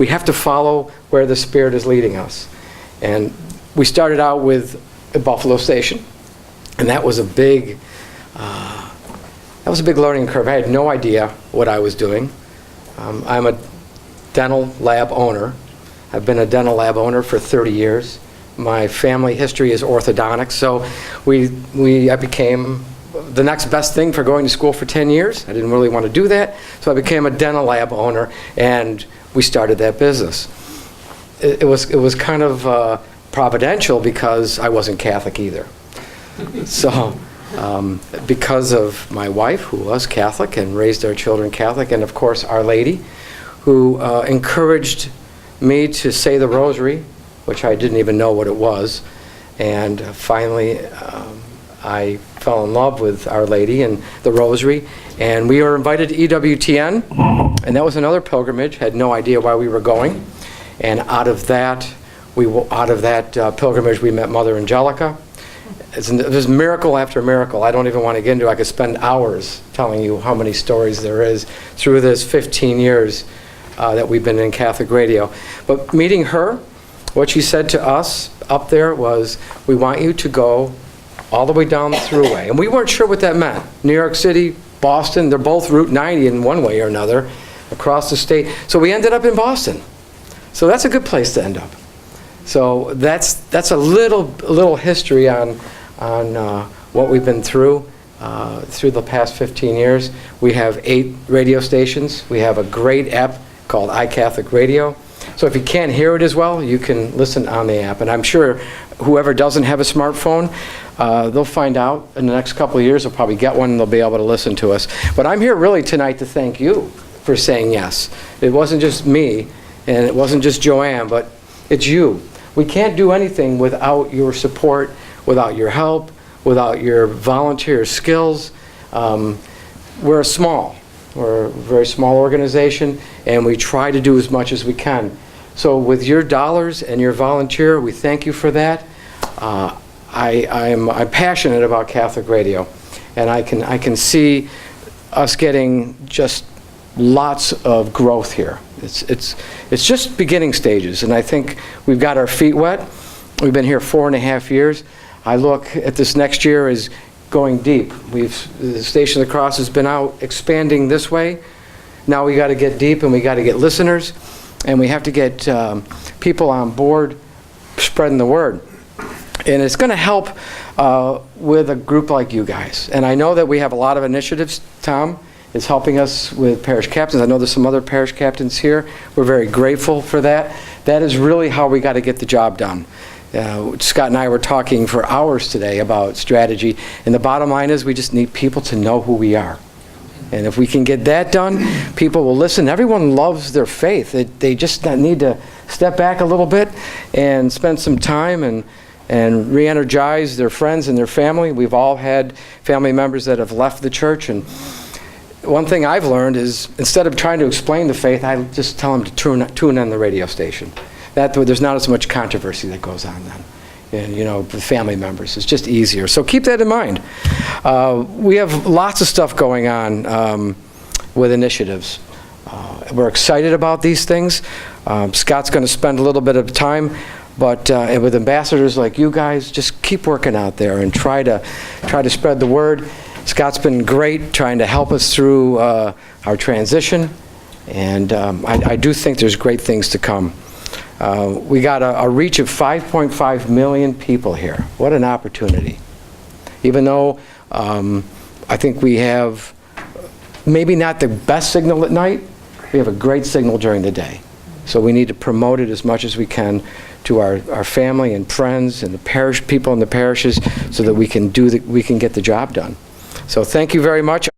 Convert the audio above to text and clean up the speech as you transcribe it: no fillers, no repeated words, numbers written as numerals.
we have to follow where the Spirit is leading us. And we started out with a Buffalo station, and that was a big learning curve. I had no idea what I was doing. I'm a dental lab owner. I've been a dental lab owner for 30 years. My family history is orthodontics, so I became the next best thing for going to school for 10 years. I didn't really want to do that, so I became a dental lab owner, and we started that business. It was kind of providential because I wasn't Catholic either. So because of my wife, who was Catholic and raised our children Catholic, and of course Our Lady, who encouraged me to say the rosary, which I didn't even know what it was. And finally, I fell in love with Our Lady and the rosary. And we were invited to EWTN, and that was another pilgrimage. Had no idea why we were going. And out of that pilgrimage, we met Mother Angelica. There's miracle after miracle. I don't even want to get into it. I could spend hours telling you how many stories there is through this 15 years that we've been in Catholic radio. But meeting her, what she said to us up there was, we want you to go all the way down the thruway. And we weren't sure what that meant. New York City, Boston, they're both Route 90 in one way or another, across the state. So we ended up in Boston. So that's a good place to end up. So that's a little history on what we've been through the past 15 years. We have 8 radio stations. We have a great app called iCatholic Radio. So if you can't hear it as well, you can listen on the app. And I'm sure whoever doesn't have a smartphone, they'll find out in the next couple of years. They'll probably get one and they'll be able to listen to us. But I'm here really tonight to thank you for saying yes. It wasn't just me, and it wasn't just Joanne, but it's you. We can't do anything without your support, without your help, without your volunteer skills. We're a very small organization, and we try to do as much as we can. So with your dollars and your volunteer, we thank you for that. I'm passionate about Catholic radio, and I can see us getting just lots of growth here. It's just beginning stages, and I think we've got our feet wet. We've been here 4.5 years. I look at this next year as going deep. The Station of the Cross has been out expanding this way. Now we got to get deep, and we got to get listeners, and we have to get people on board spreading the word. And it's going to help with a group like you guys. And I know that we have a lot of initiatives. Tom is helping us with parish captains. I know there's some other parish captains here. We're very grateful for that. That is really how we got to get the job done. Scott and I were talking for hours today about strategy, and the bottom line is we just need people to know who we are. And if we can get that done, people will listen. Everyone loves their faith. They just need to step back a little bit and spend some time and re-energize their friends and their family. We've all had family members that have left the church, and one thing I've learned is instead of trying to explain the faith, I just tell them to tune in the radio station. That way there's not as much controversy that goes on then. And, with family members. It's just easier. So keep that in mind. We have lots of stuff going on with initiatives. We're excited about these things. Scott's going to spend a little bit of time, but with ambassadors like you guys, just keep working out there and try to spread the word. Scott's been great trying to help us through our transition, and I do think there's great things to come. We got a reach of 5.5 million people here. What an opportunity. Even though I think we have maybe not the best signal at night, we have a great signal during the day. So we need to promote it as much as we can to our family and friends and the parish people in the parishes so that we can get the job done. So thank you very much.